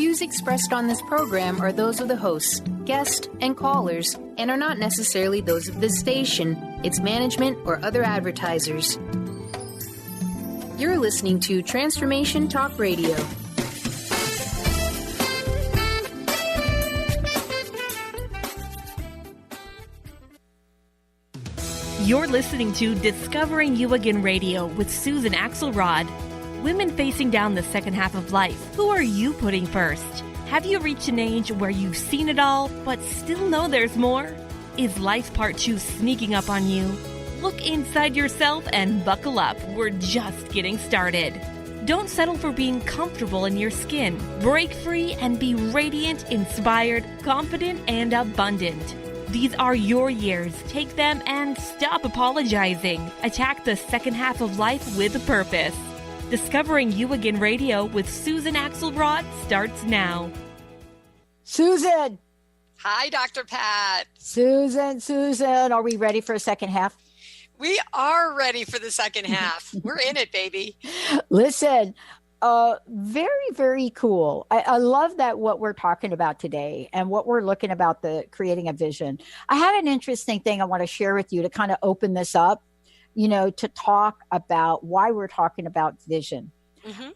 views expressed on this program are those of the hosts, guests, and callers, and are not necessarily those of this station, its management, or other advertisers. You're listening to Transformation Talk Radio. You're listening to Discovering You Again Radio with Susan Axelrod. Women facing down the second half of life. Who are you putting first? Have you reached an age where you've seen it all, but still know there's more? Is Life Part 2 sneaking up on you? Look inside yourself and buckle up. We're just getting started. Don't settle for being comfortable in your skin. Break free and be radiant, inspired, confident, and abundant. These are your years. Take them and stop apologizing. Attack the second half of life with a purpose. Discovering You Again Radio with Susan Axelrod starts now. Susan. Hi, Dr. Pat. Susan, are we ready for a second half? We are ready for the second half. We're in it, baby. Listen, very, very cool. I love that what we're talking about today and what we're looking about the creating a vision. I have an interesting thing I want to share with you to kind of open this up, to talk about why we're talking about vision. Mm-hmm.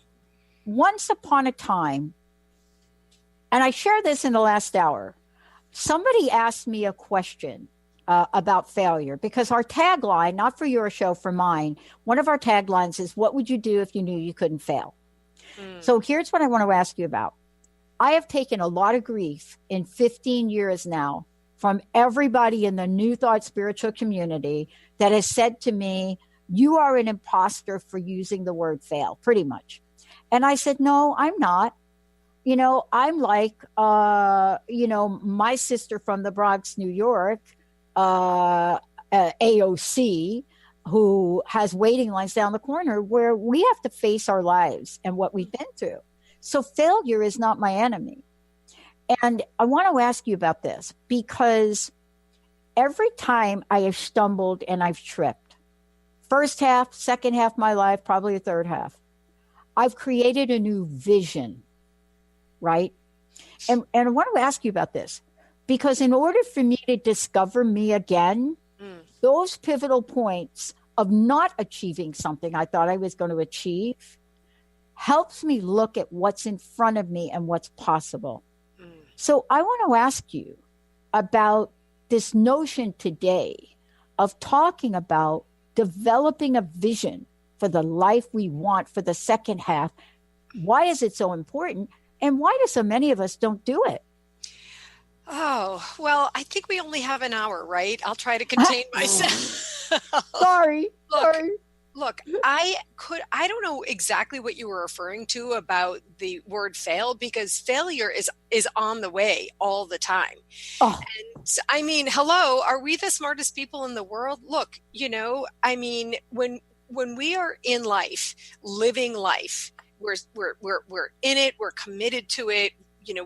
Once upon a time, and I shared this in the last hour, somebody asked me a question about failure, because our tagline, not for your show, for mine, one of our taglines is, what would you do if you knew you couldn't fail? So here's what I want to ask you about. I have taken a lot of grief in 15 years now from everybody in the New Thought spiritual community that has said to me, you are an imposter for using the word fail, pretty much. And I said, no, I'm not. I'm like, my sister from the Bronx, New York, AOC, who has waiting lines down the corner, where we have to face our lives and what we've been through. So failure is not my enemy. And I want to ask you about this, because every time I have stumbled and I've tripped, first half, second half of my life, probably a third half, I've created a new vision, right? And I want to ask you about this, because in order for me to discover me again, those pivotal points of not achieving something I thought I was going to achieve helps me look at what's in front of me and what's possible. So I want to ask you about this notion today of talking about developing a vision for the life we want for the second half. Why is it so important? And why do so many of us don't do it? Oh, well, I think we only have an hour, right? I'll try to contain myself. Sorry. Look, I don't know exactly what you were referring to about the word fail, because failure is on the way all the time. Oh. And I mean, hello, are we the smartest people in the world? Look, when we are in life, living life, we're in it, we're committed to it.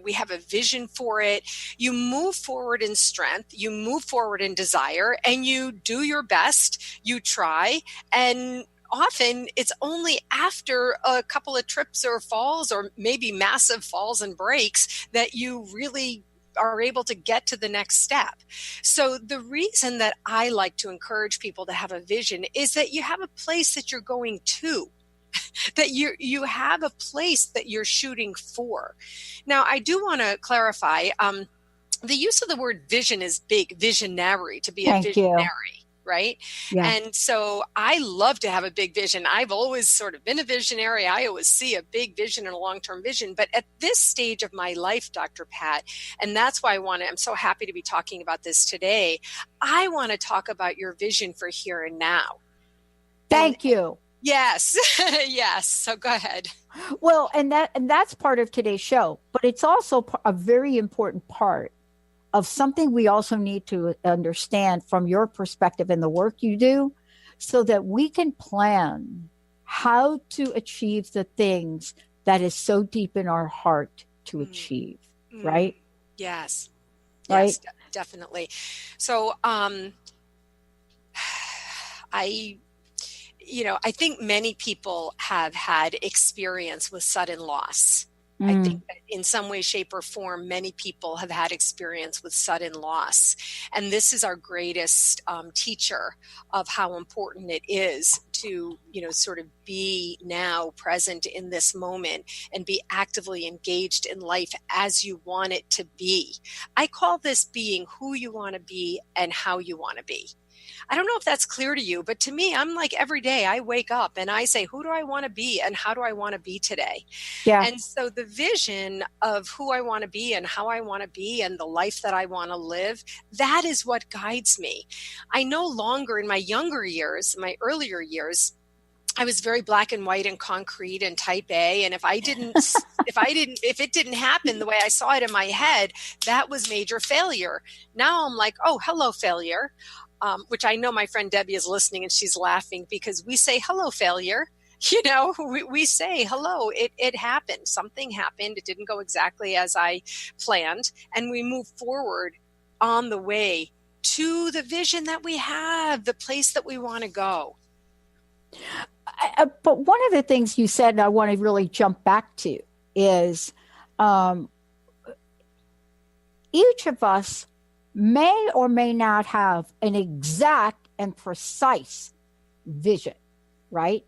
We have a vision for it. You move forward in strength, you move forward in desire, and you do your best, you try. And often it's only after a couple of trips or falls, or maybe massive falls and breaks, that you really are able to get to the next step. So the reason that I like to encourage people to have a vision is that you have a place that you're going to. That you have a place that you're shooting for. Now, I do want to clarify, the use of the word vision is big, visionary, to be a visionary, right? Yeah. And so I love to have a big vision. I've always sort of been a visionary. I always see a big vision and a long-term vision. But at this stage of my life, Dr. Pat, and that's why I'm so happy to be talking about this today, I want to talk about your vision for here and now. Thank you. Yes. Yes. So go ahead. Well, and that's part of today's show, but it's also a very important part of something we also need to understand from your perspective in the work you do, so that we can plan how to achieve the things that is so deep in our heart to achieve. Right? Yes. Right. Yes, definitely. So, I think many people have had experience with sudden loss. I think that in some way, shape, or form, many people have had experience with sudden loss. And this is our greatest teacher of how important it is to, sort of be now present in this moment and be actively engaged in life as you want it to be. I call this being who you want to be and how you want to be. I don't know if that's clear to you, but to me, I'm like every day I wake up and I say, who do I want to be and how do I want to be today? Yeah. And so the vision of who I want to be and how I want to be and the life that I want to live, that is what guides me. I no longer, in my younger years, my earlier years, I was very black and white and concrete and type A. And if it didn't happen the way I saw it in my head, that was major failure. Now I'm like, oh, hello, failure. Which I know my friend Debbie is listening and she's laughing because we say, hello, failure. We say, hello, it happened. Something happened. It didn't go exactly as I planned. And we move forward on the way to the vision that we have, the place that we want to go. But one of the things you said, and I want to really jump back to, is each of us may or may not have an exact and precise vision, right?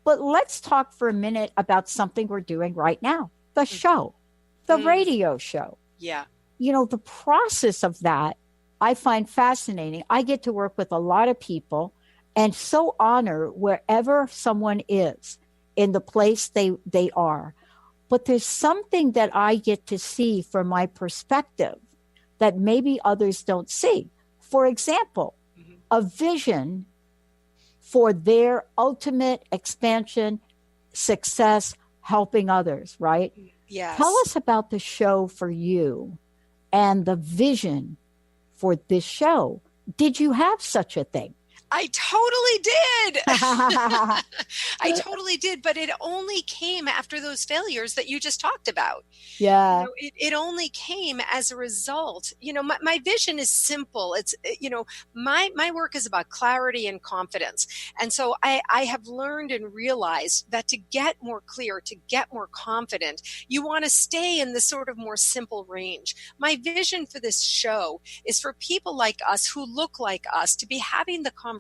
But let's talk for a minute about something we're doing right now, the show, the radio show. Yeah. The process of that, I find fascinating. I get to work with a lot of people and so honor wherever someone is in the place they are. But there's something that I get to see from my perspective that maybe others don't see. For example, a vision for their ultimate expansion, success, helping others, right? Yes. Tell us about the show for you and the vision for this show. Did you have such a thing? I totally did. I totally did. But it only came after those failures that you just talked about. Yeah. It only came as a result. My vision is simple. It's, my work is about clarity and confidence. And so I have learned and realized that to get more clear, to get more confident, you want to stay in this sort of more simple range. My vision for this show is for people like us who look like us to be having the conversation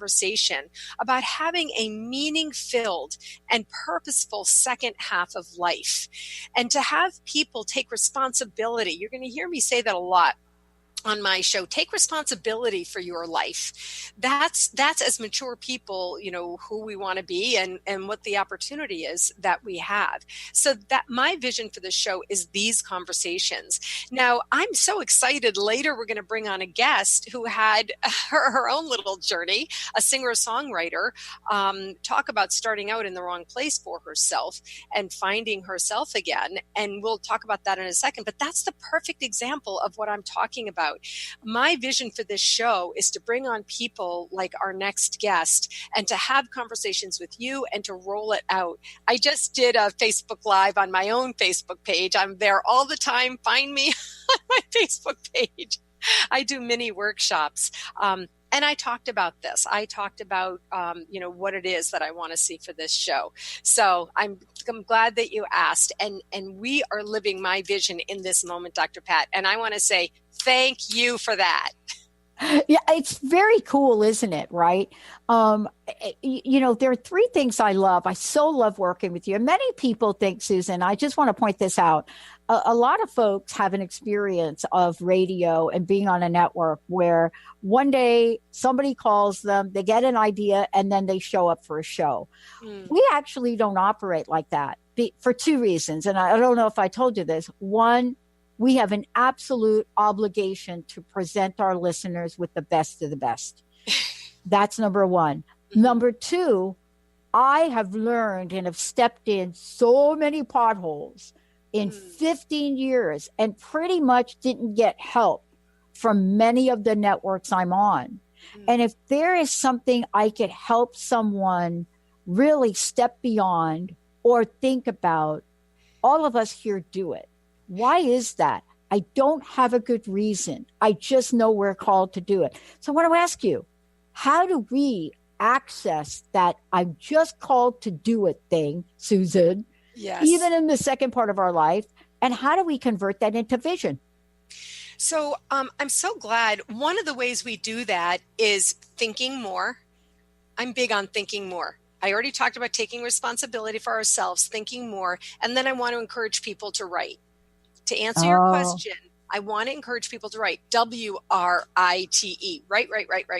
about having a meaning-filled and purposeful second half of life, and to have people take responsibility. You're going to hear me say that a lot on my show. Take responsibility for your life. That's as mature people, who we want to be and what the opportunity is that we have. So that my vision for the show is these conversations. Now, I'm so excited. Later, we're going to bring on a guest who had her own little journey, a singer-songwriter, talk about starting out in the wrong place for herself and finding herself again. And we'll talk about that in a second. But that's the perfect example of what I'm talking about. My vision for this show is to bring on people like our next guest and to have conversations with you and to roll it out. I just did a Facebook Live on my own Facebook page. I'm there all the time. Find me on my Facebook page. I do mini workshops. And I talked about this. I talked about, what it is that I want to see for this show. So I'm glad that you asked. And we are living my vision in this moment, Dr. Pat. And I want to say thank you for that. Yeah, it's very cool, isn't it? Right. There are three things I love. I so love working with you. And many people think, Susan, I just want to point this out. A lot of folks have an experience of radio and being on a network where one day somebody calls them, they get an idea, and then they show up for a show. We actually don't operate like that for two reasons. And I don't know if I told you this. One, we have an absolute obligation to present our listeners with the best of the best. That's number one. Number two, I have learned and have stepped in so many potholes in 15 years and pretty much didn't get help from many of the networks I'm on. And if there is something I could help someone really step beyond or think about, all of us here do it. Why is that? I don't have a good reason. I just know we're called to do it. So I want to ask you, how do we access that I'm just called to do it thing, Susan, Yes. even in the second part of our life. And how do we convert that into vision? So I'm so glad. One of the ways we do that is thinking more. I'm big on thinking more. I already talked about taking responsibility for ourselves, thinking more. And then I want to encourage people to write. To answer your question, I want to encourage people to write. WRITE.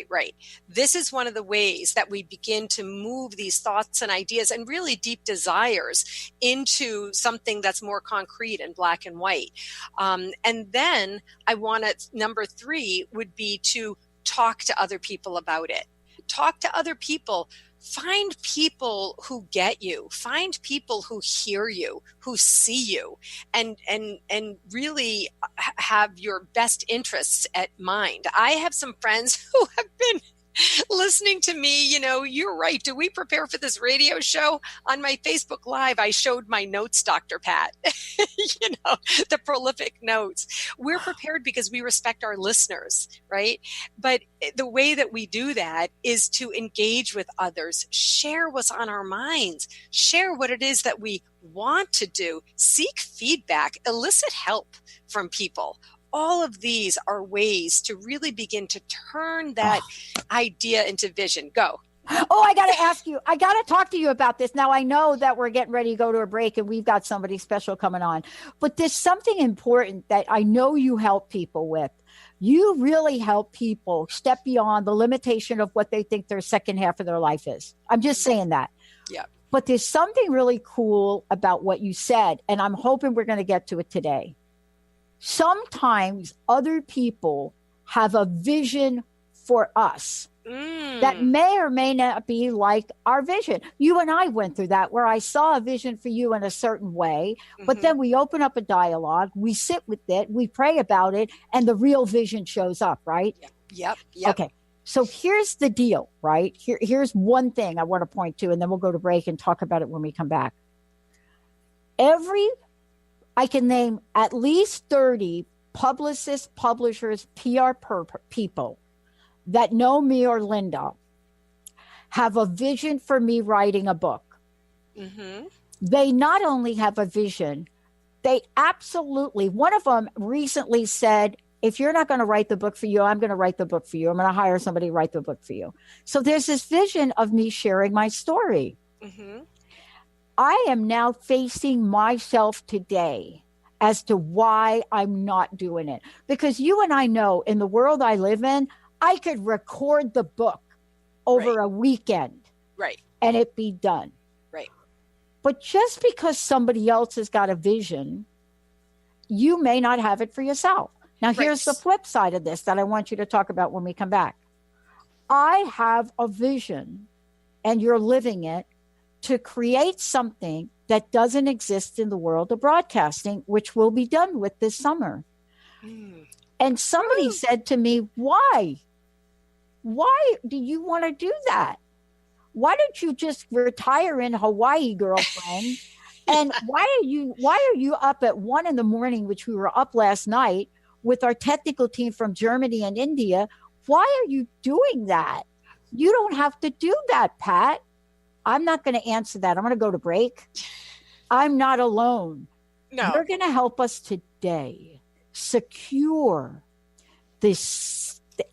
Write. This is one of the ways that we begin to move these thoughts and ideas and really deep desires into something that's more concrete and black and white. And then I want to, number 3 would be to talk to other people about it. Talk to other people. Find people who get you. Find people who hear you, who see you, and really have your best interests at mind. I have some friends who have been listening to me. You're right. Do we prepare for this radio show? On my Facebook Live, I showed my notes, Dr. Pat, the prolific notes. We're prepared because we respect our listeners, right? But the way that we do that is to engage with others, share what's on our minds, share what it is that we want to do, seek feedback, elicit help from people. All of these are ways to really begin to turn that idea into vision. Go. I got to ask you, I got to talk to you about this. Now, I know that we're getting ready to go to a break and we've got somebody special coming on, but there's something important that I know you help people with. You really help people step beyond the limitation of what they think their second half of their life is. I'm just saying that. Yeah. But there's something really cool about what you said, and I'm hoping we're going to get to it today. Sometimes other people have a vision for us that may or may not be like our vision. You and I went through that, where I saw a vision for you in a certain way, but then we open up a dialogue, we sit with it, we pray about it, and the real vision shows up, right? Yep. Okay. So here's the deal, right? Here's one thing I want to point to, and then we'll go to break and talk about it when we come back. I can name at least 30 publicists, publishers, PR people that know me or Linda have a vision for me writing a book. They not only have a vision, they absolutely, one of them recently said, if you're not going to write the book for you, I'm going to write the book for you. I'm going to hire somebody to write the book for you. So there's this vision of me sharing my story. I am now facing myself today as to why I'm not doing it. Because you and I know in the world I live in, I could record the book over a weekend. Right. And it be done. Right. But just because somebody else has got a vision, you may not have it for yourself. Now, here's the flip side of this that I want you to talk about when we come back. I have a vision, and you're living it, to create something that doesn't exist in the world of broadcasting, which will be done with this summer. And somebody said to me, why? Why do you want to do that? Why don't you just retire in Hawaii, girlfriend? And why are you up at 1 a.m, which we were up last night with our technical team from Germany and India? Why are you doing that? You don't have to do that, Pat. I'm not going to answer that. I'm going to go to break. I'm not alone. No. You're going to help us today secure the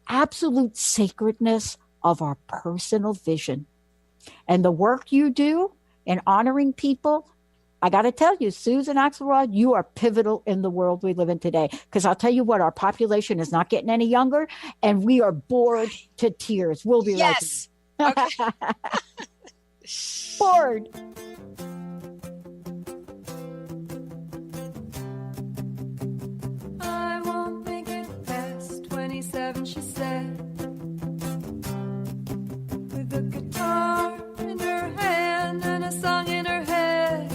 absolute sacredness of our personal vision. And the work you do in honoring people, I got to tell you, Susan Axelrod, you are pivotal in the world we live in today. Because I'll tell you what, our population is not getting any younger, and we are bored to tears. We'll be right back. Okay. Bored. I won't make it past 27, she said, with a guitar in her hand and a song in her head.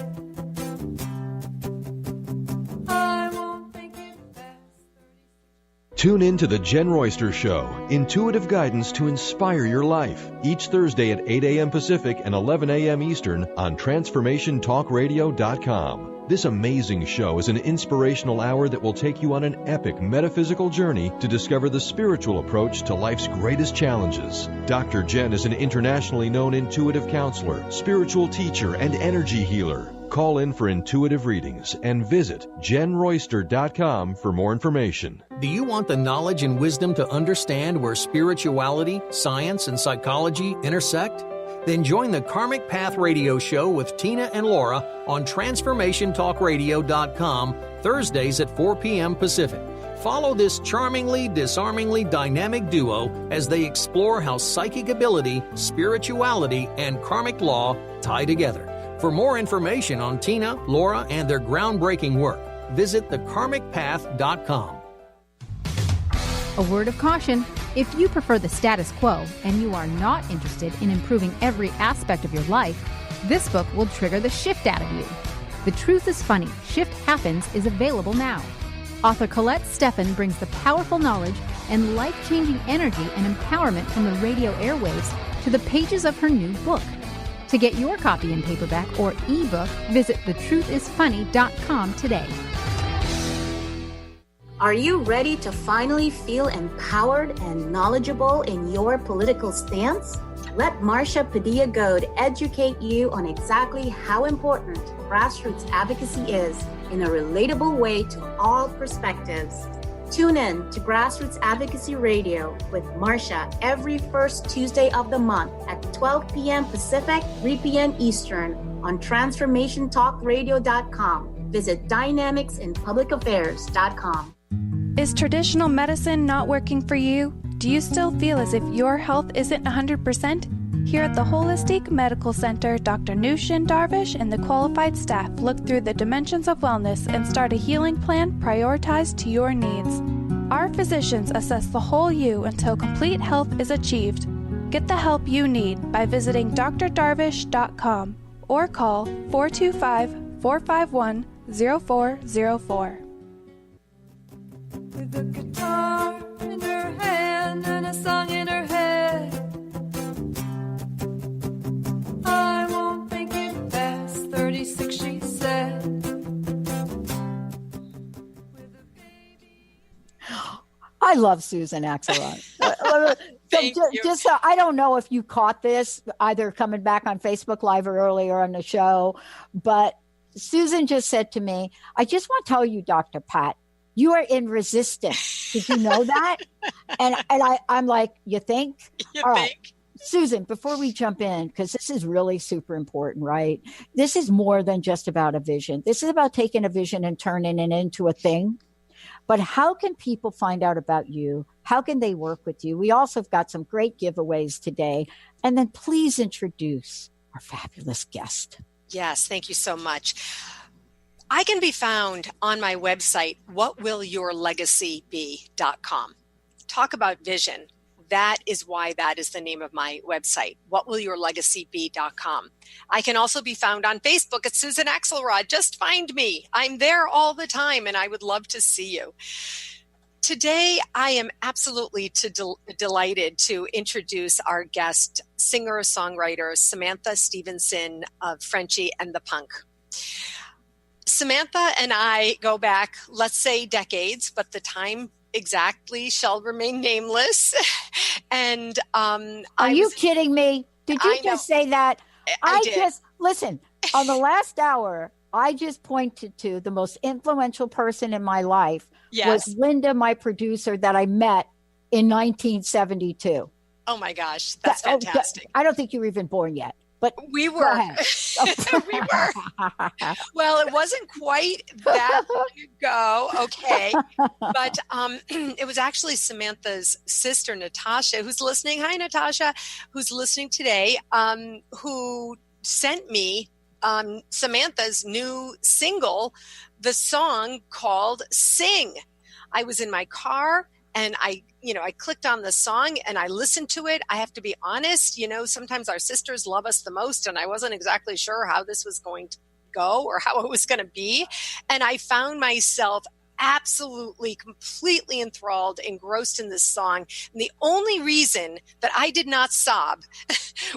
I won't make it past 36. Tune in to The Jen Royster Show, intuitive guidance to inspire your life, each Thursday at 8 a.m. Pacific and 11 a.m. Eastern on TransformationTalkRadio.com. This amazing show is an inspirational hour that will take you on an epic metaphysical journey to discover the spiritual approach to life's greatest challenges. Dr. Jen is an internationally known intuitive counselor, spiritual teacher, and energy healer. Call in for intuitive readings and visit jenroyster.com for more information. Do you want the knowledge and wisdom to understand where spirituality, science, and psychology intersect? Then join the Karmic Path Radio Show with Tina and Laura on TransformationTalkRadio.com Thursdays at 4 p.m. Pacific. Follow this charmingly, disarmingly dynamic duo as they explore how psychic ability, spirituality, and karmic law tie together. For more information on Tina, Laura, and their groundbreaking work, visit thekarmicpath.com. A word of caution: if you prefer the status quo and you are not interested in improving every aspect of your life, this book will trigger the shift out of you. The Truth is Funny, Shift Happens is available now. Author Colette Steffen brings the powerful knowledge and life-changing energy and empowerment from the radio airwaves to the pages of her new book. To get your copy in paperback or ebook, visit thetruthисfunny.com today. Are you ready to finally feel empowered and knowledgeable in your political stance? Let Marcia Padilla-Goad educate you on exactly how important grassroots advocacy is in a relatable way to all perspectives. Tune in to Grassroots Advocacy Radio with Marcia every first Tuesday of the month at 12 p.m. Pacific, 3 p.m. Eastern on TransformationTalkRadio.com. Visit DynamicsInPublicAffairs.com. Is traditional medicine not working for you? Do you still feel as if your health isn't 100%? Here at the Holistic Medical Center, Dr. Nushin Darvish and the qualified staff look through the dimensions of wellness and start a healing plan prioritized to your needs. Our physicians assess the whole you until complete health is achieved. Get the help you need by visiting drdarvish.com or call 425-451-0404. With a guitar in her hand and a song in her head, I won't make it past 36, she said. I love Susan Axelrod. Just so, I don't know if you caught this, either coming back on Facebook Live or earlier on the show, but Susan just said to me, I just want to tell you, Dr. Pat, you are in resistance. Did you know that? and I'm like, you think? All right. Susan, before we jump in, because this is really super important, right? This is more than just about a vision. This is about taking a vision and turning it into a thing. But how can people find out about you? How can they work with you? We also have got some great giveaways today. And then please introduce our fabulous guest. Yes, thank you so much. I can be found on my website, whatwillyourlegacybe.com. Talk about vision. That is why that is the name of my website, whatwillyourlegacybe.com. I can also be found on Facebook at Susan Axelrod. Just find me. I'm there all the time, and I would love to see you. Today, I am absolutely delighted to introduce our guest, singer-songwriter Samantha Stevenson of Frenchie and the Punk. Samantha and I go back, let's say, decades, but the time exactly shall remain nameless. And are you kidding me? Did you just say that? I just listen. On the last hour, I just pointed to the most influential person in my life was Linda, my producer, that I met in 1972. Oh my gosh, that's fantastic! I don't think you were even born yet. But we were. We were. Well, it wasn't quite that long ago. Okay. But it was actually Samantha's sister, Natasha, who's listening. Hi, Natasha, who's listening today, who sent me Samantha's new single, the song called Sing. I was in my car and I clicked on the song and I listened to it. I have to be honest, sometimes our sisters love us the most, and I wasn't exactly sure how this was going to go or how it was going to be. And I found myself absolutely, completely enthralled, engrossed in this song. And the only reason that I did not sob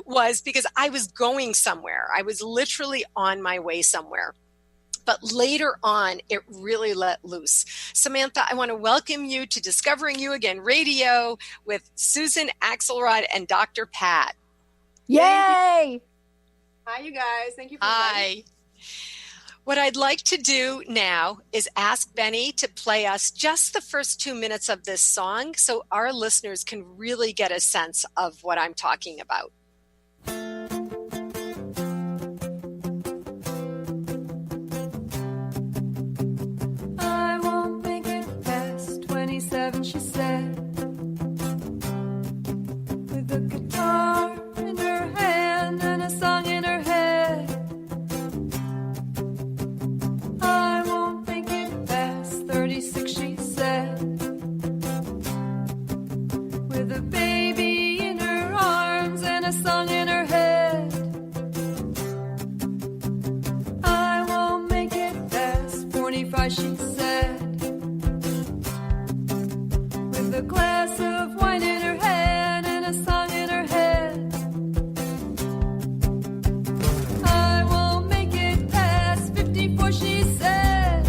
was because I was going somewhere. I was literally on my way somewhere. But later on, it really let loose. Samantha, I want to welcome you to Discovering You Again Radio with Susan Axelrod and Dr. Pat. Yay! Hi, you guys. Thank you for Hi. What I'd like to do now is ask Benny to play us just the first 2 minutes of this song so our listeners can really get a sense of what I'm talking about. I won't make it past 27, she said, with a guitar in her hand and a song in her head. I won't make it past 36, she said, with a baby in her arms and a song in her head. I won't make it past 45, she said, with a glass of wine in her hand and a song in her head. I won't make it past 54, she said,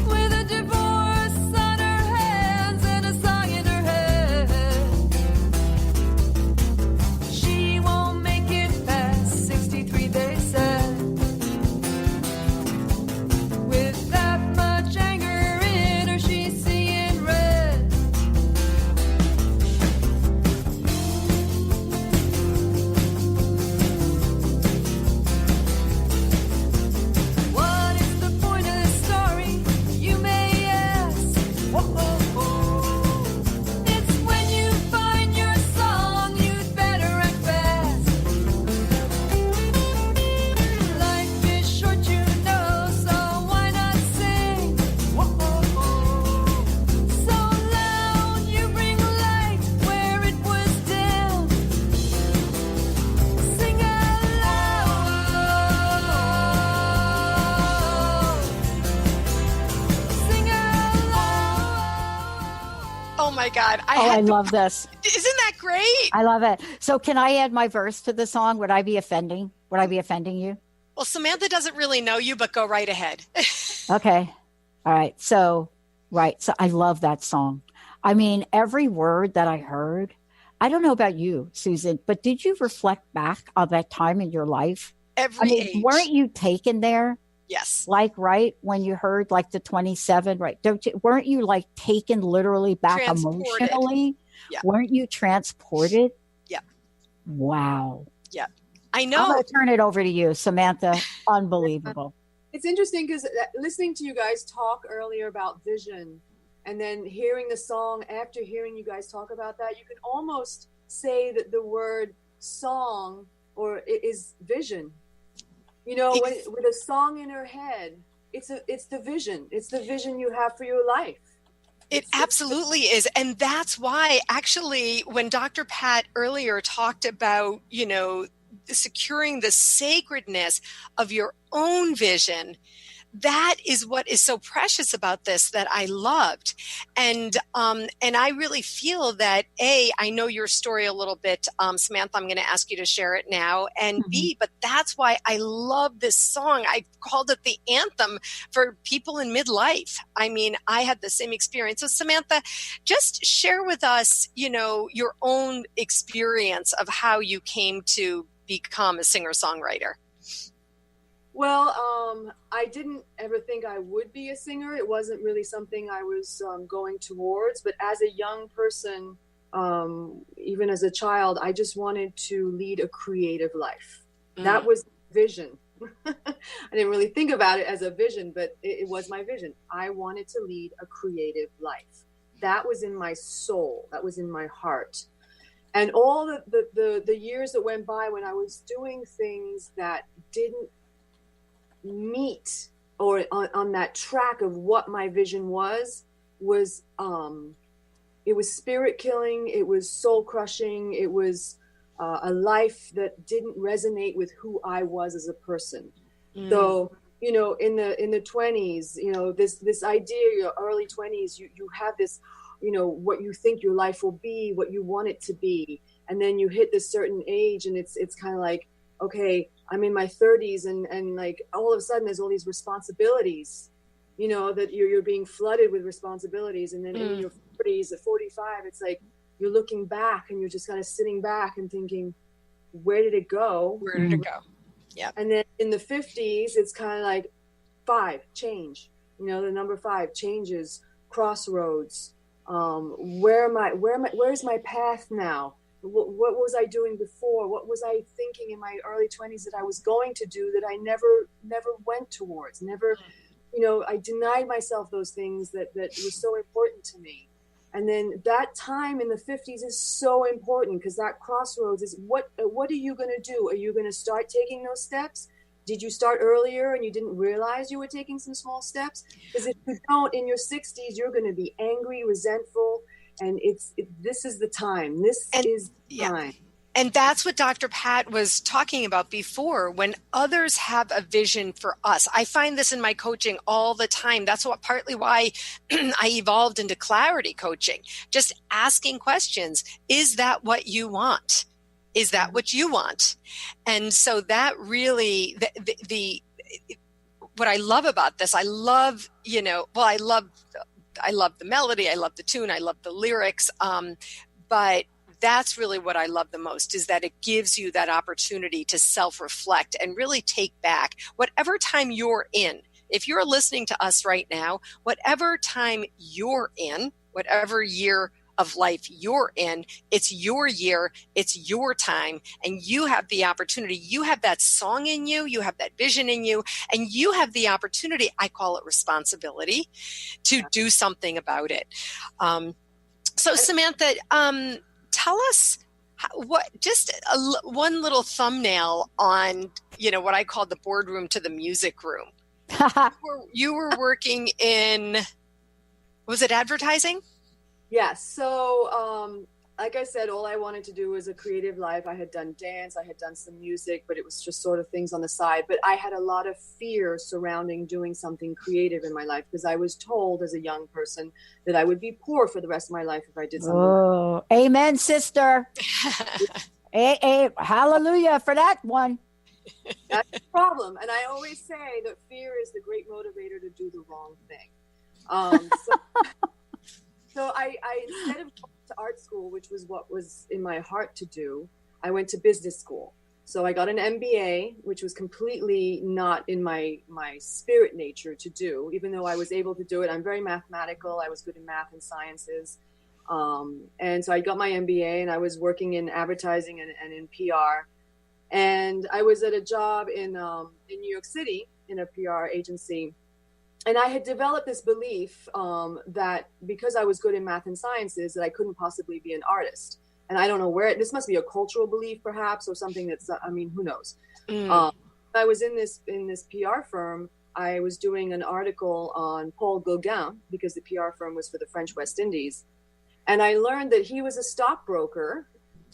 with a divorce on her hands and a song in her head. She won't make it past 63, they said, with that much anger in her, she's seeing red. What is the point of this story, you may ask? Whoa. It's when you find your song, you'd better act fast. Life is short, you know, so why not sing? Whoa. So loud, you bring light where it was dim. Sing out loud. Sing out loud. Oh my God. I love this. Isn't that great? I love it. So can I add my verse to the song? Would I be offending you? Well, Samantha doesn't really know you, but go right ahead. Okay. All right. So I love that song. I mean, every word that I heard, I don't know about you, Susan, but did you reflect back on that time in your life? Every age. Weren't you taken there? Yes. Like, right, when you heard like the 27, right? Weren't you like taken literally back Transported. emotionally? Yeah. Weren't you transported? Yeah. Wow. Yeah. I I'm know. going to turn it over to you, Samantha. Unbelievable. It's interesting because listening to you guys talk earlier about vision and then hearing the song after hearing you guys talk about that, you can almost say that the word song is vision. You know, with a song in her head, it's the vision. It's the vision you have for your life. It absolutely is. And that's why actually when Dr. Pat earlier talked about, securing the sacredness of your own vision, that is what is so precious about this that I loved. And I really feel that I know your story a little bit, Samantha, I'm going to ask you to share it now, and B, but that's why I love this song. I called it the anthem for people in midlife. I mean, I had the same experience. So Samantha, just share with us, your own experience of how you came to become a singer-songwriter. Well, I didn't ever think I would be a singer. It wasn't really something I was going towards. But as a young person, even as a child, I just wanted to lead a creative life. That was vision. I didn't really think about it as a vision, but it was my vision. I wanted to lead a creative life. That was in my soul. That was in my heart. And all the years that went by when I was doing things that didn't meet or on that track of what my vision was it was spirit killing, it was soul crushing, it was a life that didn't resonate with who I was as a person. So in the 20s, this idea, your early 20s, you have this, what you think your life will be, what you want it to be, and then you hit this certain age and it's kind of like, okay, I'm in my 30s and like all of a sudden there's all these responsibilities, that you're being flooded with responsibilities. And then in your 40s at 45, it's like you're looking back and you're just kind of sitting back and thinking, where did it go? Where did it go? Yeah. And then in the 50s, it's kind of like 5, change. You know, the number 5 changes, crossroads. Where's my path now? What was I doing before? What was I thinking in my early 20s that I was going to do that I never went towards? Never, you know, I denied myself those things that were so important to me. And then that time in the 50s is so important, because that crossroads is what are you going to do? Are you going to start taking those steps? Did you start earlier and you didn't realize you were taking some small steps? Because if you don't, in your 60s, you're going to be angry, resentful, and this is the time. This is the time. And that's what Dr. Pat was talking about before. When others have a vision for us, I find this in my coaching all the time. That's partly why I evolved into clarity coaching. Just asking questions. Is that what you want? Is that what you want? And so that really, what I love about this, I love the melody, I love the tune, I love the lyrics, but that's really what I love the most, is that it gives you that opportunity to self-reflect and really take back whatever time you're in. If you're listening to us right now, whatever time you're in, whatever year of life you're in, it's your year, it's your time, and you have the opportunity. You have that song in you, you have that vision in you, and you have the opportunity, I call it responsibility, to do something about it. So Samantha, tell us one little thumbnail on, what I call the boardroom to the music room. You were working in, was it advertising? Yes. So, like I said, all I wanted to do was a creative life. I had done dance, I had done some music, but it was just sort of things on the side. But I had a lot of fear surrounding doing something creative in my life, because I was told as a young person that I would be poor for the rest of my life if I did something. Oh, amen, sister. Hallelujah for that one. That's the problem. And I always say that fear is the great motivator to do the wrong thing. So I instead of going to art school, which was what was in my heart to do, I went to business school. So I got an MBA, which was completely not in my spirit nature to do, even though I was able to do it. I'm very mathematical. I was good in math and sciences. And so I got my MBA, and I was working in advertising and in PR. And I was at a job in New York City in a PR agency. And I had developed this belief that because I was good in math and sciences, that I couldn't possibly be an artist. And I don't know this must be a cultural belief perhaps, or something that's, who knows? I was in this PR firm. I was doing an article on Paul Gauguin, because the PR firm was for the French West Indies. And I learned that he was a stockbroker,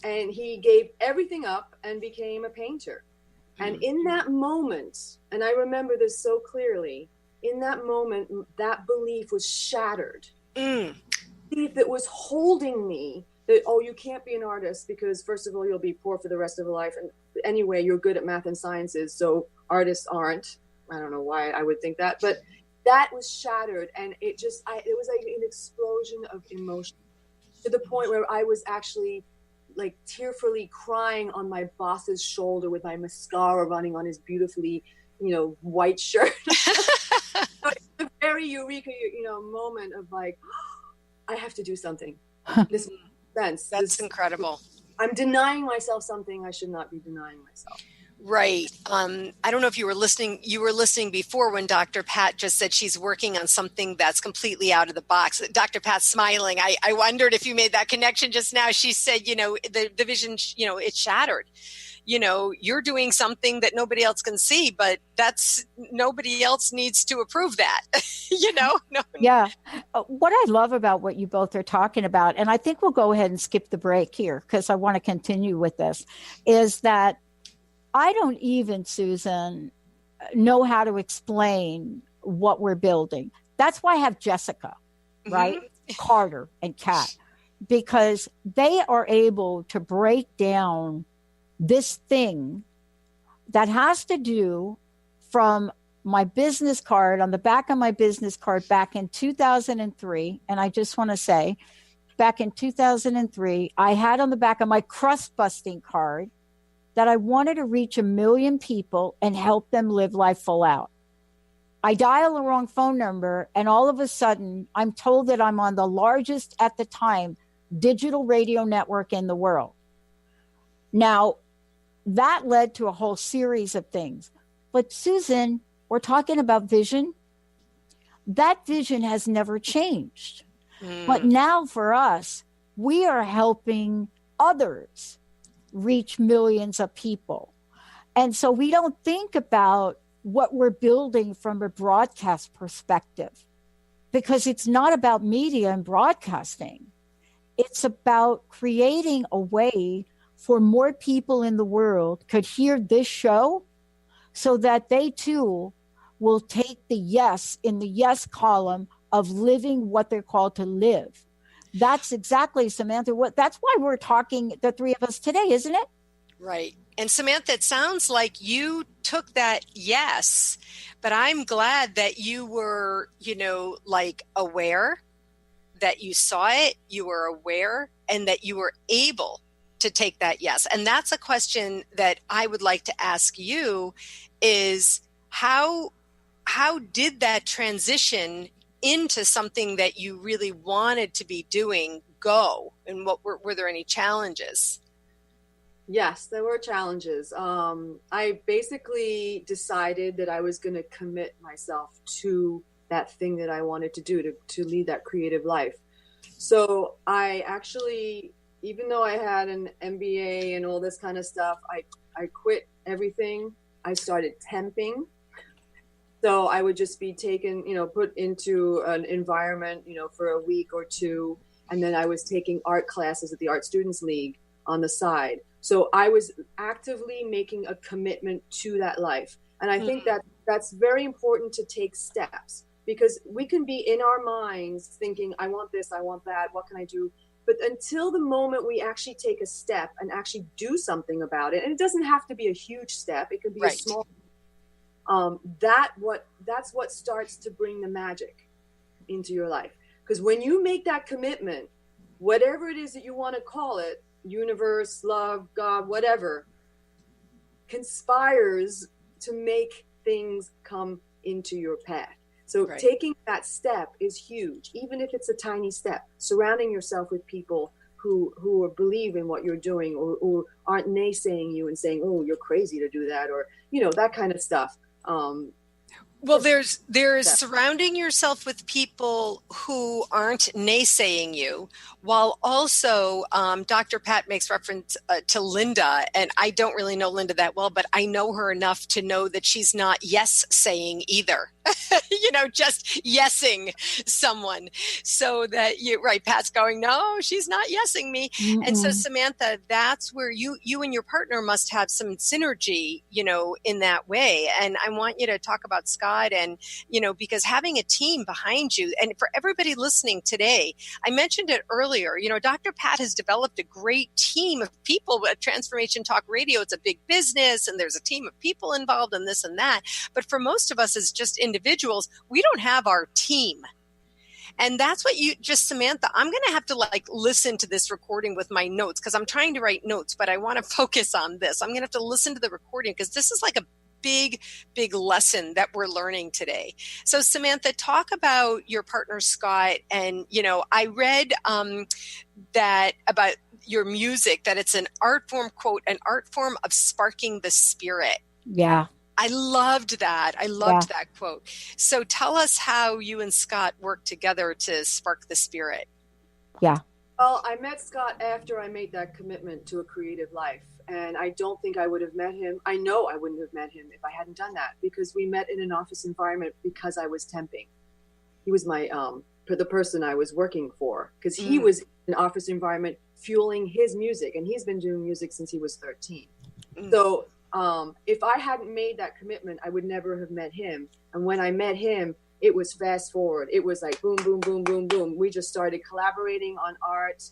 and he gave everything up and became a painter. And in that moment, and I remember this so clearly, in that moment, that belief was shattered. Belief that was holding me, that, you can't be an artist because, first of all, you'll be poor for the rest of your life. And anyway, you're good at math and sciences, so artists aren't. I don't know why I would think that, but that was shattered. And it was like an explosion of emotion, to the point where I was actually like tearfully crying on my boss's shoulder with my mascara running on his beautifully, white shirt. It's a very eureka, moment of like, I have to do something. This makes sense. That's incredible. I'm denying myself something I should not be denying myself. Right. I don't know if you were listening. You were listening before when Dr. Pat just said she's working on something that's completely out of the box. Dr. Pat's smiling. I wondered if you made that connection just now. She said, the vision, it's shattered. You're doing something that nobody else can see, but nobody else needs to approve that, No. Yeah. What I love about what you both are talking about, and I think we'll go ahead and skip the break here because I want to continue with this, is that I don't even, Susan, know how to explain what we're building. That's why I have Jessica, right? Carter and Kat, because they are able to break down this thing that has to do from my business card, on the back of my business card back in 2003. And I just want to say, back in 2003, I had on the back of my crust busting card, that I wanted to reach 1 million people and help them live life full out. I dial the wrong phone number, and all of a sudden, I'm told that I'm on the largest, at the time, digital radio network in the world. Now, that led to a whole series of things. But Susan, we're talking about vision. That vision has never changed. But now for us, we are helping others reach millions of people. And so we don't think about what we're building from a broadcast perspective, because it's not about media and broadcasting. It's about creating a way for more people in the world could hear this show so that they too will take the yes in the yes column of living what they're called to live. That's exactly, Samantha, that's why we're talking, the three of us today, isn't it? Right. And Samantha, it sounds like you took that yes, but I'm glad that you were, like aware, that you saw it, you were aware, and that you were able to take that yes. And that's a question that I would like to ask you is how did that transition into something that you really wanted to be doing go? And what were there any challenges? Yes, there were challenges. I basically decided that I was going to commit myself to that thing that I wanted to do, to lead that creative life. So I actually, even though I had an MBA and all this kind of stuff, I quit everything. I started temping. So I would just be taken, put into an environment, for a week or two. And then I was taking art classes at the Art Students League on the side. So I was actively making a commitment to that life. And I think that that's very important to take steps, because we can be in our minds thinking, I want this, I want that, what can I do? But until the moment we actually take a step and actually do something about it, and it doesn't have to be a huge step, it could be a small, that's what starts to bring the magic into your life. Because when you make that commitment, whatever it is that you want to call it, universe, love, God, whatever, conspires to make things come into your path. So taking that step is huge, even if it's a tiny step. Surrounding yourself with people who believe in what you're doing, or aren't naysaying you and saying, oh, you're crazy to do that, or, that kind of stuff. Well, there's surrounding yourself with people who aren't naysaying you, while also Dr. Pat makes reference to Linda, and I don't really know Linda that well, but I know her enough to know that she's not yes saying either. Just yesing someone, so that Pat's going, no, she's not yesing me. Mm-hmm. And so Samantha, that's where you and your partner must have some synergy, in that way. And I want you to talk about Scott and, because having a team behind you, and for everybody listening today, I mentioned it earlier, Dr. Pat has developed a great team of people at Transformation Talk Radio. It's a big business and there's a team of people involved in this and that. But for most of us as just individuals, we don't have our team. And that's what Samantha, I'm going to have to listen to this recording with my notes, because I'm trying to write notes, but I want to focus on this. I'm going to have to listen to the recording, because this is like a big lesson that we're learning today. So Samantha, talk about your partner, Scott. And, I read that about your music, that it's an art form, quote, an art form of sparking the spirit. Yeah. I loved that. I loved that quote. So tell us how you and Scott worked together to spark the spirit. Yeah. Well, I met Scott after I made that commitment to a creative life. And I don't think I would have met him. I know I wouldn't have met him if I hadn't done that, because we met in an office environment because I was temping. He was my, the person I was working for, because he was in an office environment fueling his music, and he's been doing music since he was 13. So if I hadn't made that commitment, I would never have met him. And when I met him, it was fast forward. It was like boom, boom, boom, boom, boom. We just started collaborating on art.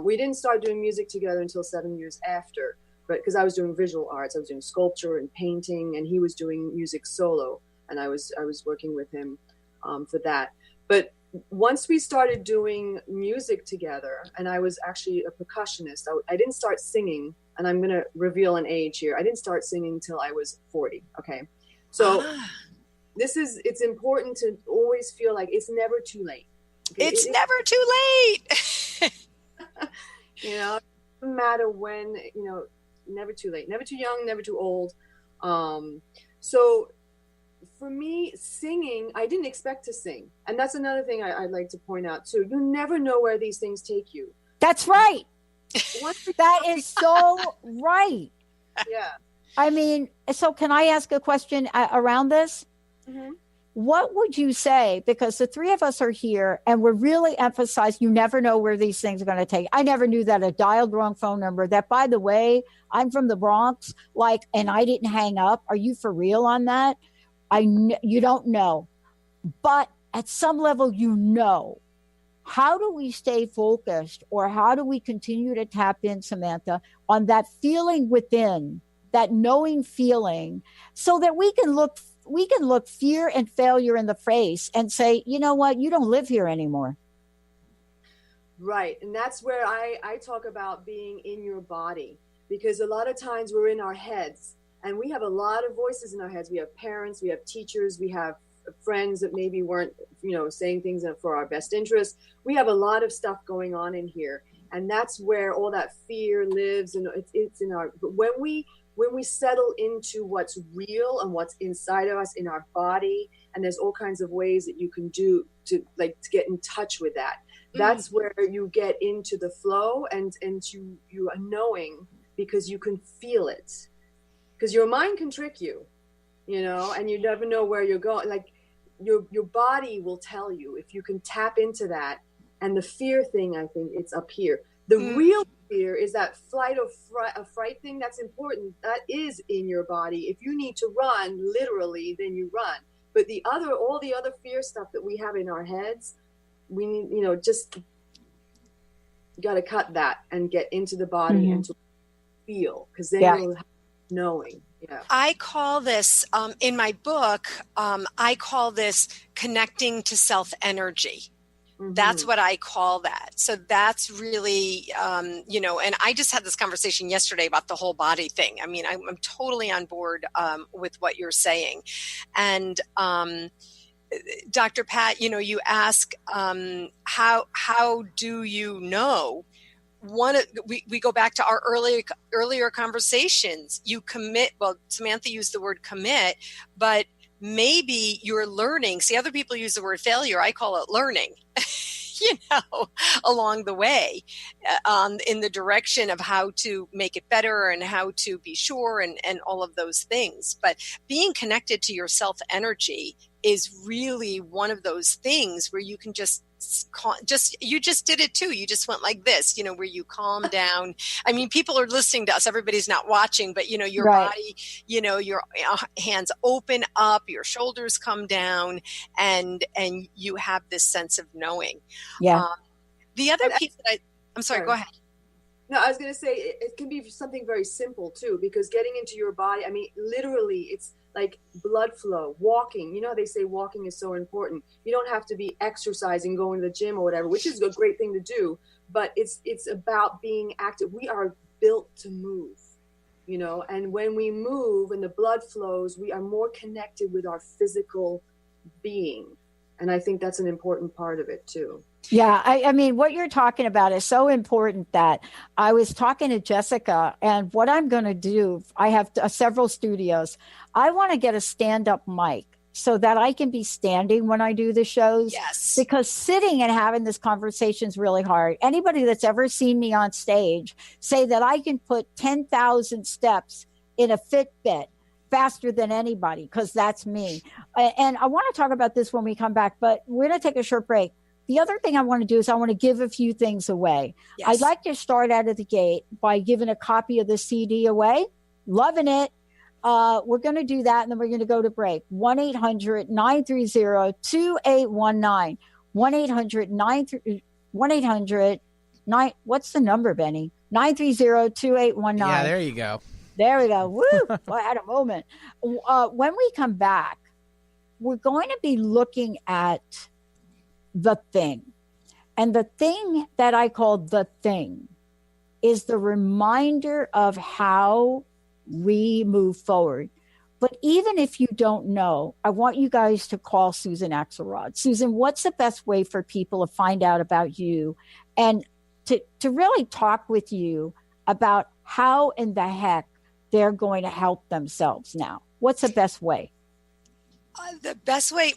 We didn't start doing music together until 7 years after, but because I was doing visual arts, I was doing sculpture and painting, and he was doing music solo, and I was working with him. for that. But once we started doing music together, and I was actually a percussionist, I didn't start singing, and I'm going to reveal an age here. I didn't start singing till I was 40. Okay. So it's important to always feel like it's never too late. Okay? It's never too late. You know, it doesn't matter when, you know, never too late, never too young, never too old. So for me, singing, I didn't expect to sing. And that's another thing I'd like to point out too. You never know where these things take you. That's right. That is so right. Yeah. I mean, so can I ask a question around this? Mm-hmm. What would you say? Because the three of us are here and we're really emphasized you never know where these things are going to take. I never knew that. I dialed wrong phone number. That, by the way, I'm from the Bronx, and I didn't hang up. Are you for real on that? You don't know. But at some level, you know. How do we stay focused, or how do we continue to tap in, Samantha, on that feeling within, that knowing feeling, so that we can look fear and failure in the face and say, you know what, you don't live here anymore. Right. And that's where I talk about being in your body, because a lot of times we're in our heads and we have a lot of voices in our heads. We have parents, we have teachers, we have friends that maybe weren't, saying things for our best interest. We have a lot of stuff going on in here. And that's where all that fear lives. And it's in our, but when we settle into what's real and what's inside of us in our body, and there's all kinds of ways that you can do to get in touch with that. That's where you get into the flow and you are knowing, because you can feel it, because your mind can trick you, and you never know where you're going. Like your body will tell you if you can tap into that. And the fear thing, I think it's up here. The real fear is that flight or fright thing. That's important. That is in your body. If you need to run, literally, then you run. But all the other fear stuff that we have in our heads, we need, just got to cut that and get into the body and to feel, because then you'll have knowing. Yeah. I call this, in my book, I call this connecting to self energy. That's what I call that. So that's really, and I just had this conversation yesterday about the whole body thing. I mean, I'm totally on board with what you're saying. And Dr. Pat, you ask, how do you know? We go back to our earlier conversations. You commit. Well, Samantha used the word commit, but maybe you're learning. See, other people use the word failure. I call it learning, along the way, in the direction of how to make it better and how to be sure and all of those things. But being connected to your self energy is really one of those things where you can you just did it too. You just went like this, where you calm down. I mean, people are listening to us. Everybody's not watching, but your body, your hands open up, your shoulders come down, and you have this sense of knowing. Yeah. The other piece that I'm sorry, go ahead. No, I was going to say it can be something very simple too, because getting into your body, I mean, literally it's like blood flow, walking. They say walking is so important. You don't have to be exercising, going to the gym or whatever, which is a great thing to do, but it's about being active. We are built to move, and when we move and the blood flows, we are more connected with our physical being. And I think that's an important part of it too. Yeah, I mean, what you're talking about is so important that I was talking to Jessica, and what I'm going to do, I have several studios. I want to get a stand-up mic so that I can be standing when I do the shows. Yes. Because sitting and having this conversation is really hard. Anybody that's ever seen me on stage say that I can put 10,000 steps in a Fitbit faster than anybody, because that's me. And I want to talk about this when we come back, but we're going to take a short break. The other thing I want to do is I want to give a few things away. Yes. I'd like to start out of the gate by giving a copy of the CD away. Loving it. We're going to do that, and then we're going to go to break. 1-800-930-2819. 1-800-9, what's the number, Benny? 930-2819. Yeah, there you go. There we go. Woo! Boy, I had a moment. When we come back, we're going to be looking at the thing. And the thing that I call the thing is the reminder of how we move forward. But even if you don't know, I want you guys to call Susan Axelrod. Susan, what's the best way for people to find out about you and to really talk with you about how in the heck they're going to help themselves now? What's the best way? The best way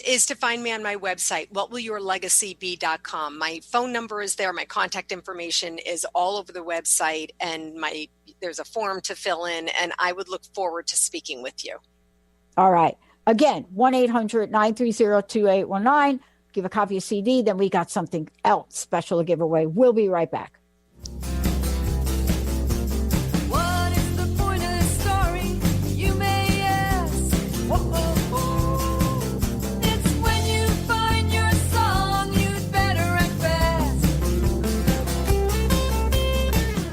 is to find me on my website, whatwillyourlegacybe.com. My phone number is there. My contact information is all over the website, and there's a form to fill in, and I would look forward to speaking with you. All right. Again, 1-800-930-2819. Give a copy of CD. Then we got something else special to give away. We'll be right back. What is the point of the story, you may ask? Whoa. It's when you find your song, you'd better act fast.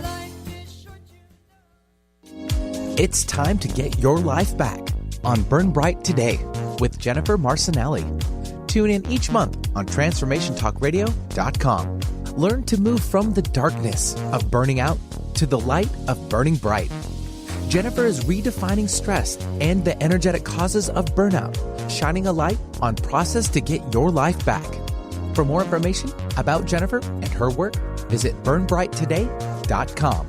Life is short, you know. It's time to get your life back on Burn Bright Today with Jennifer Marcinelli. Tune in each month on TransformationTalkRadio.com. Learn to move from the darkness of burning out to the light of burning bright. Jennifer is redefining stress and the energetic causes of burnout, shining a light on process to get your life back. For more information about Jennifer and her work, visit burnbrighttoday.com.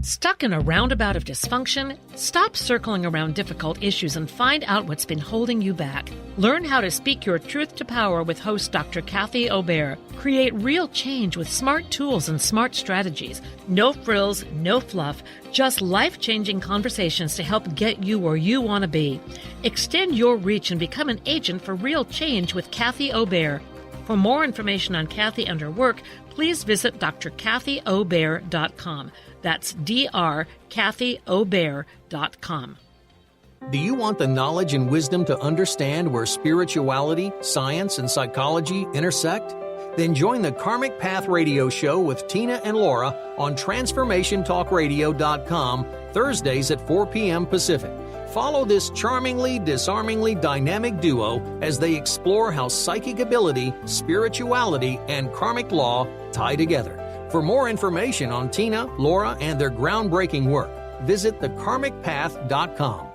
Stuck in a roundabout of dysfunction? Stop circling around difficult issues and find out what's been holding you back. Learn how to speak your truth to power with host Dr. Kathy Obear. Create real change with smart tools and smart strategies. No frills, no fluff, just life-changing conversations to help get you where you want to be. Extend your reach and become an agent for real change with Kathy Obear. For more information on Kathy and her work, please visit drkathyobear.com. That's drkathyobear.com. Do you want the knowledge and wisdom to understand where spirituality, science, and psychology intersect? Then join the Karmic Path Radio Show with Tina and Laura on TransformationTalkRadio.com Thursdays at 4 p.m. Pacific. Follow this charmingly, disarmingly dynamic duo as they explore how psychic ability, spirituality, and karmic law tie together. For more information on Tina, Laura, and their groundbreaking work, visit thekarmicpath.com.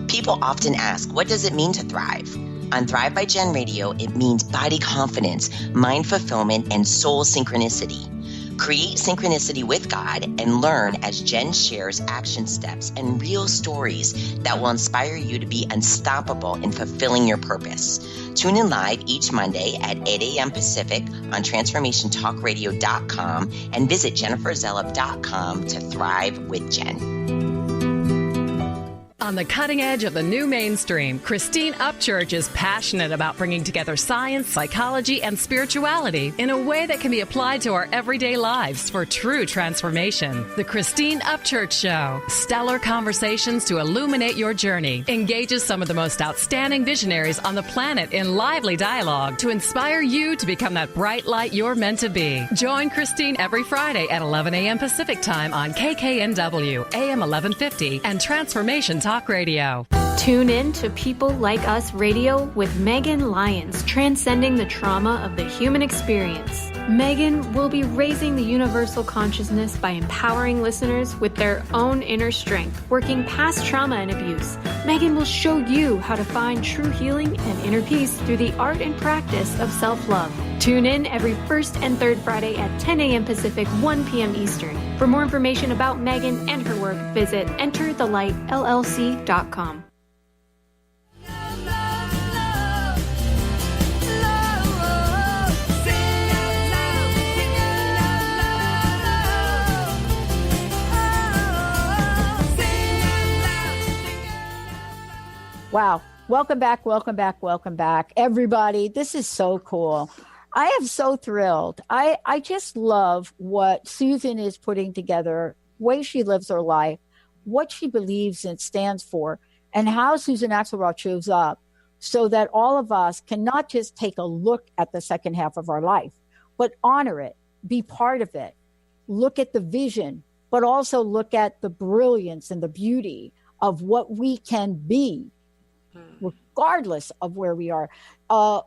People often ask, what does it mean to thrive? On Thrive by Jen Radio, it means body confidence, mind fulfillment, and soul synchronicity. Create synchronicity with God and learn as Jen shares action steps and real stories that will inspire you to be unstoppable in fulfilling your purpose. Tune in live each Monday at 8 a.m. Pacific on TransformationTalkRadio.com and visit JenniferZellup.com to thrive with Jen. On the cutting edge of the new mainstream, Christine Upchurch is passionate about bringing together science, psychology, and spirituality in a way that can be applied to our everyday lives for true transformation. The Christine Upchurch Show, stellar conversations to illuminate your journey, engages some of the most outstanding visionaries on the planet in lively dialogue to inspire you to become that bright light you're meant to be. Join Christine every Friday at 11 a.m. Pacific Time on KKNW, AM 1150, and Transformation Talk Radio. Tune in to People Like Us Radio with Megan Lyons, transcending the trauma of the human experience. Megan will be raising the universal consciousness by empowering listeners with their own inner strength, working past trauma and abuse. Megan will show you how to find true healing and inner peace through the art and practice of self-love. Tune in every first and third Friday at 10 a.m. Pacific, 1 p.m. Eastern. For more information about Megan and her work, visit EnterTheLightLLC.com. Wow. Welcome back, welcome back, welcome back. Everybody, this is so cool. I am so thrilled. I just love what Susan is putting together, way she lives her life, what she believes and stands for, and how Susan Axelrod shows up so that all of us can not just take a look at the second half of our life, but honor it, be part of it, look at the vision, but also look at the brilliance and the beauty of what we can be, regardless of where we are.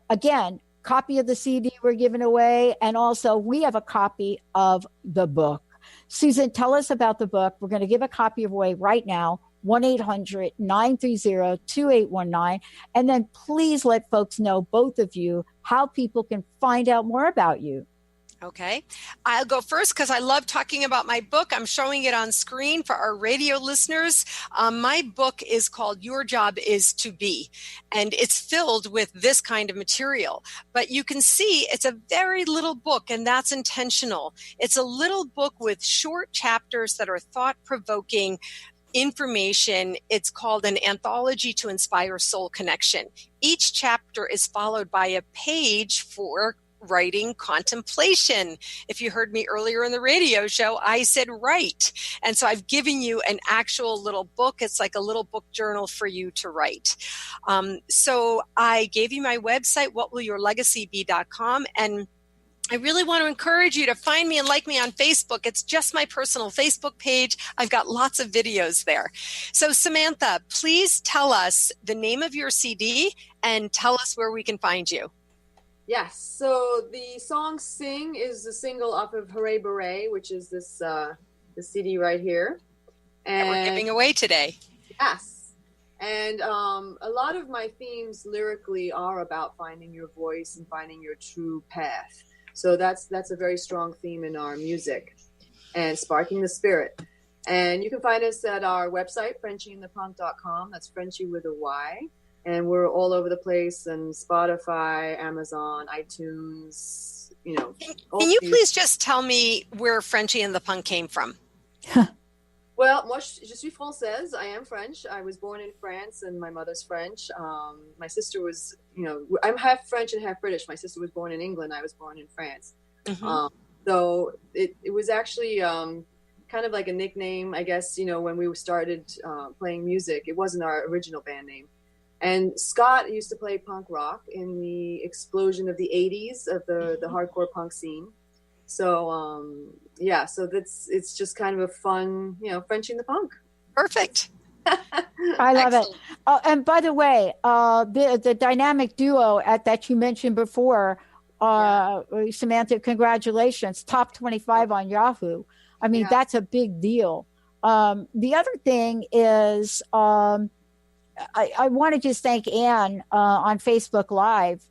Again, copy of the CD we're giving away, and also we have a copy of the book. Susan, tell us about the book. We're going to give a copy away right now, 1-800-930-2819. And then please let folks know, both of you, how people can find out more about you. Okay. I'll go first because I love talking about my book. I'm showing it on screen for our radio listeners. My book is called Your Job is to Be, and it's filled with this kind of material. But you can see it's a very little book, and that's intentional. It's a little book with short chapters that are thought-provoking information. It's called an anthology to inspire soul connection. Each chapter is followed by a page for writing contemplation. If you heard me earlier in the radio show, I said write. And so I've given you an actual little book. It's like a little book journal for you to write. So I gave you my website, whatwillyourlegacybe.com. And I really want to encourage you to find me and like me on Facebook. It's just my personal Facebook page. I've got lots of videos there. So Samantha, please tell us the name of your CD and tell us where we can find you. Yes. So the song "Sing" is the single off of "Hooray Beret," which is this the CD right here, and we're giving away today. Yes. And a lot of my themes lyrically are about finding your voice and finding your true path. So that's a very strong theme in our music, and sparking the spirit. And you can find us at our website, FrenchieandthePunk.com. That's Frenchie with a Y. And we're all over the place, and Spotify, Amazon, iTunes, you know. Can you please just tell me where Frenchie and the Punk came from? Well, moi, je suis française. I am French. I was born in France, and my mother's French. My sister was, I'm half French and half British. My sister was born in England. I was born in France. Mm-hmm. So it was actually kind of like a nickname, I guess, when we started playing music. It wasn't our original band name. And Scott used to play punk rock in the explosion of the 80s of the hardcore punk scene. So, so it's just kind of a fun, Frenchie and the Punk. Perfect. I love it. And by the way, the dynamic duo that you mentioned before, Samantha, congratulations. Top 25 on Yahoo. I mean, that's a big deal. The other thing is, I want to just thank Anne on Facebook Live,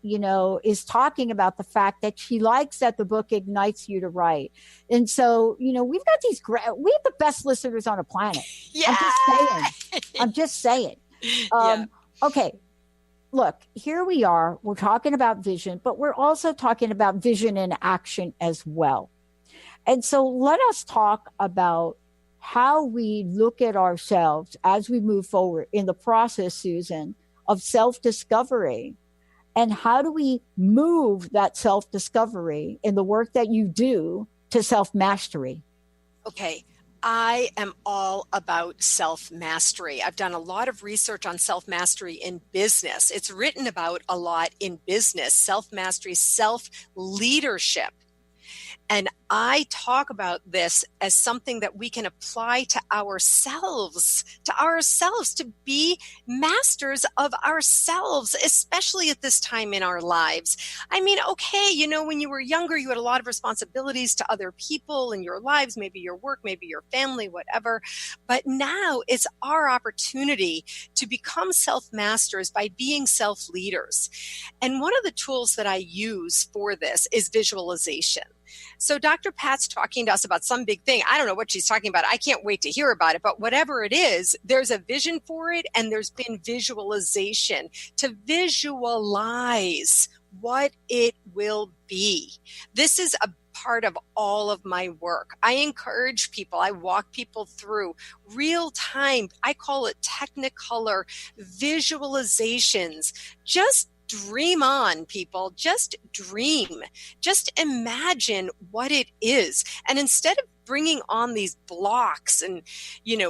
is talking about the fact that she likes that the book ignites you to write. And so, we've got we have the best listeners on the planet. Yeah. I'm just saying. Okay. Look, here we are. We're talking about vision, but we're also talking about vision in action as well. And so let us talk about how we look at ourselves as we move forward in the process, Susan, of self-discovery. And how do we move that self-discovery in the work that you do to self-mastery? Okay. I am all about self-mastery. I've done a lot of research on self-mastery in business. It's written about a lot in business, self-mastery, self-leadership. And I talk about this as something that we can apply to ourselves, to be masters of ourselves, especially at this time in our lives. I mean, okay, when you were younger, you had a lot of responsibilities to other people in your lives, maybe your work, maybe your family, whatever. But now it's our opportunity to become self-masters by being self-leaders. And one of the tools that I use for this is visualization. So Dr. Pat's talking to us about some big thing. I don't know what she's talking about. I can't wait to hear about it. But whatever it is, there's a vision for it, and there's been visualization to visualize what it will be. This is a part of all of my work. I encourage people, I walk people through real time, I call it Technicolor visualizations. Just dream on, people. Just dream. Just imagine what it is. And instead of bringing on these blocks and,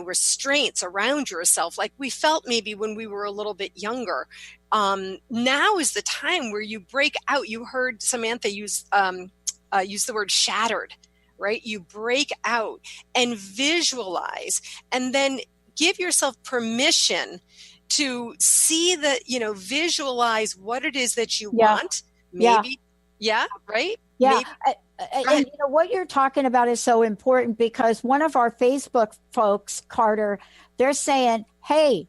restraints around yourself, like we felt maybe when we were a little bit younger, now is the time where you break out. You heard Samantha use the word shattered, right? You break out and visualize, and then give yourself permission to see visualize what it is that you want. Maybe. Yeah. Right. Yeah. Maybe. And what you're talking about is so important, because one of our Facebook folks, Carter, they're saying, hey,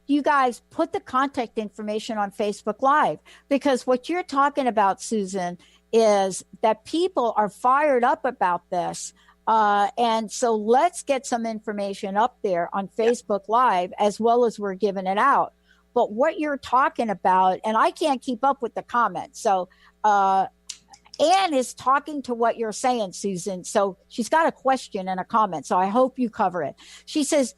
you guys put the contact information on Facebook Live, because what you're talking about, Susan, is that people are fired up about this. And so let's get some information up there on Facebook Live as well as we're giving it out. But what you're talking about, and I can't keep up with the comments. So Anne is talking to what you're saying, Susan. So she's got a question and a comment. So I hope you cover it. She says,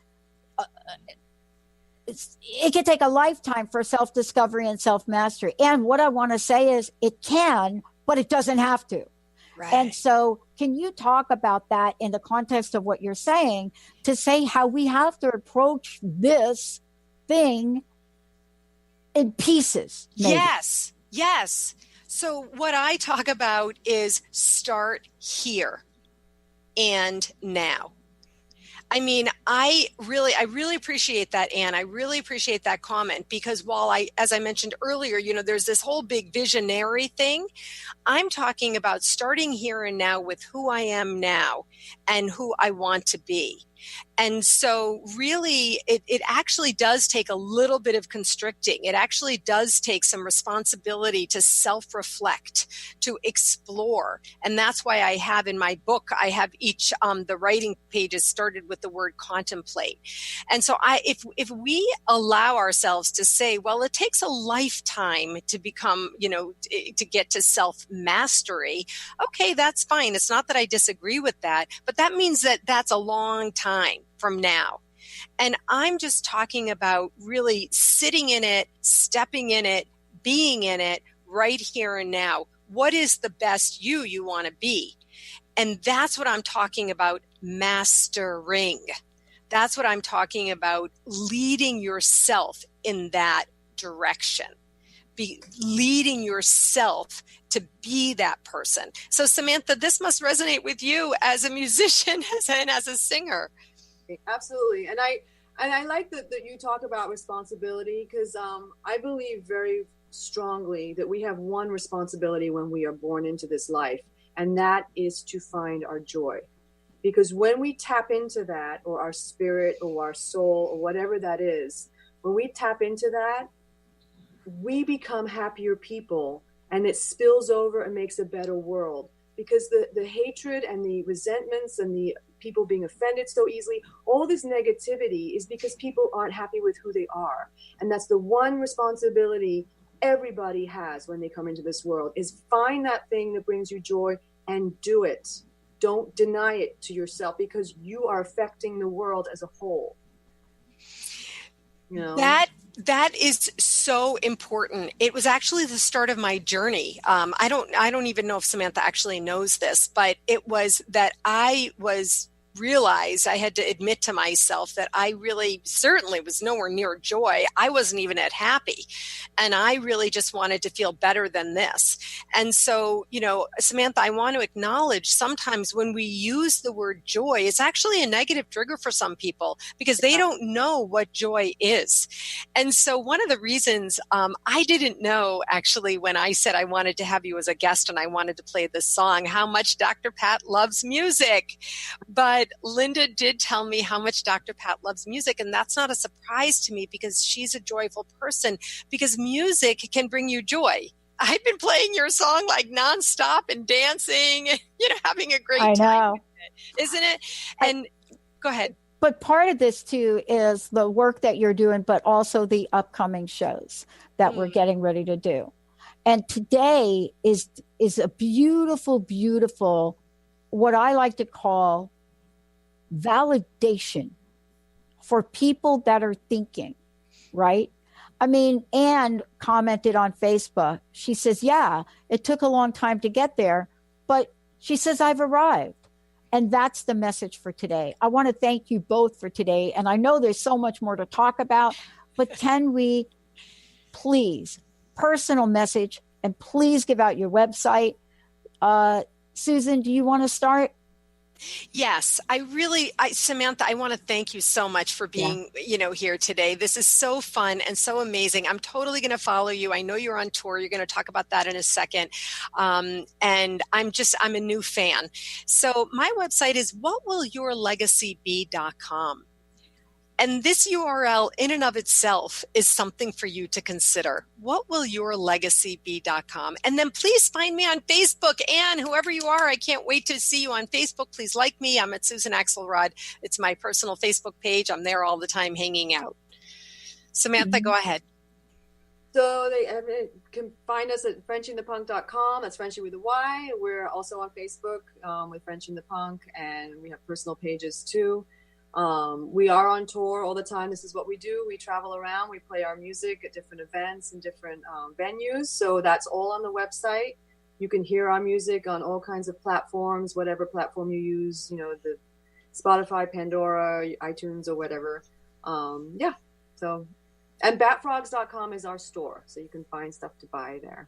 it can take a lifetime for self-discovery and self-mastery. And what I want to say is it can, but it doesn't have to. Right. And so can you talk about that in the context of what you're saying, to say how we have to approach this thing in pieces? Maybe? Yes. So what I talk about is start here and now. I mean, I really appreciate that, Anne. I really appreciate that comment, because while as I mentioned earlier, there's this whole big visionary thing. I'm talking about starting here and now with who I am now and who I want to be. And so really, it actually does take a little bit of constricting. It actually does take some responsibility to self-reflect, to explore. And that's why I have in my book, I have each, the writing pages started with the word contemplate. And so if we allow ourselves to say, well, it takes a lifetime to become, to get to self-mastery. Okay, that's fine. It's not that I disagree with that, but that means that that's a long time from now. And I'm just talking about really sitting in it, stepping in it, being in it right here and now. What is the best you want to be? And that's what I'm talking about, mastering. That's what I'm talking about, leading yourself in that direction. Be leading yourself to be that person. So Samantha, this must resonate with you as a musician and as a singer. Absolutely. And I like that you talk about responsibility, because I believe very strongly that we have one responsibility when we are born into this life, and that is to find our joy. Because when we tap into that, or our spirit or our soul or whatever that is, when we tap into that, we become happier people, and it spills over and makes a better world. Because the hatred and the resentments and the people being offended so easily, all this negativity is because people aren't happy with who they are. And that's the one responsibility everybody has when they come into this world, is find that thing that brings you joy and do it. Don't deny it to yourself, because you are affecting the world as a whole. That is so important. It was actually the start of my journey. I don't even know if Samantha actually knows this, but it was that I realized, I had to admit to myself that I really certainly was nowhere near joy. I wasn't even at happy. And I really just wanted to feel better than this. And so, Samantha, I want to acknowledge sometimes when we use the word joy, it's actually a negative trigger for some people, because they don't know what joy is. And so one of the reasons I didn't know, actually, when I said I wanted to have you as a guest and I wanted to play this song, how much Dr. Pat loves music. But Linda did tell me how much Dr. Pat loves music, and that's not a surprise to me, because she's a joyful person, because music can bring you joy. I've been playing your song like nonstop and dancing, having a great time with it, isn't it? And go ahead. But part of this too is the work that you're doing, but also the upcoming shows that we're getting ready to do. And today is a beautiful, beautiful, what I like to call validation for people that are thinking, right? I mean, Anne commented on Facebook. She says, yeah, it took a long time to get there, but she says, I've arrived. And that's the message for today. I want to thank you both for today. And I know there's so much more to talk about, but can we please, personal message, and please give out your website. Susan, do you want to start? Yes, Samantha, I want to thank you so much for being, here today. This is so fun and so amazing. I'm totally going to follow you. I know you're on tour. You're going to talk about that in a second. And I'm a new fan. So my website is whatwillyourlegacybe.com. And this URL in and of itself is something for you to consider. Whatwillyourlegacybe.com. And then please find me on Facebook. And whoever you are, I can't wait to see you on Facebook. Please like me. I'm at Susan Axelrod. It's my personal Facebook page. I'm there all the time hanging out. Samantha, go ahead. So they can find us at FrenchingThePunk.com. That's Frenchie with a Y. We're also on Facebook with Frenching the Punk, and we have personal pages too. We are on tour all the time. This is what we do. We travel around. We play our music at different events and different venues. So that's all on the website. You can hear our music on all kinds of platforms, whatever platform you use, the Spotify, Pandora, iTunes, or whatever. So, and batfrogs.com is our store. So you can find stuff to buy there.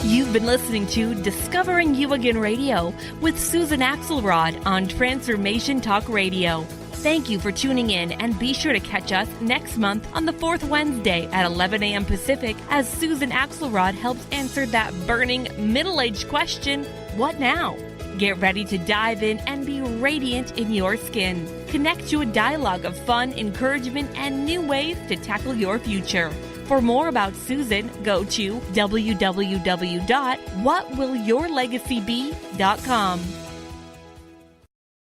You've been listening to Discovering You Again Radio with Susan Axelrod on Transformation Talk Radio. Thank you for tuning in, and be sure to catch us next month on the fourth Wednesday at 11 a.m. Pacific as Susan Axelrod helps answer that burning middle-aged question, what now? Get ready to dive in and be radiant in your skin. Connect to a dialogue of fun, encouragement, and new ways to tackle your future. For more about Susan, go to www.whatwillyourlegacybe.com.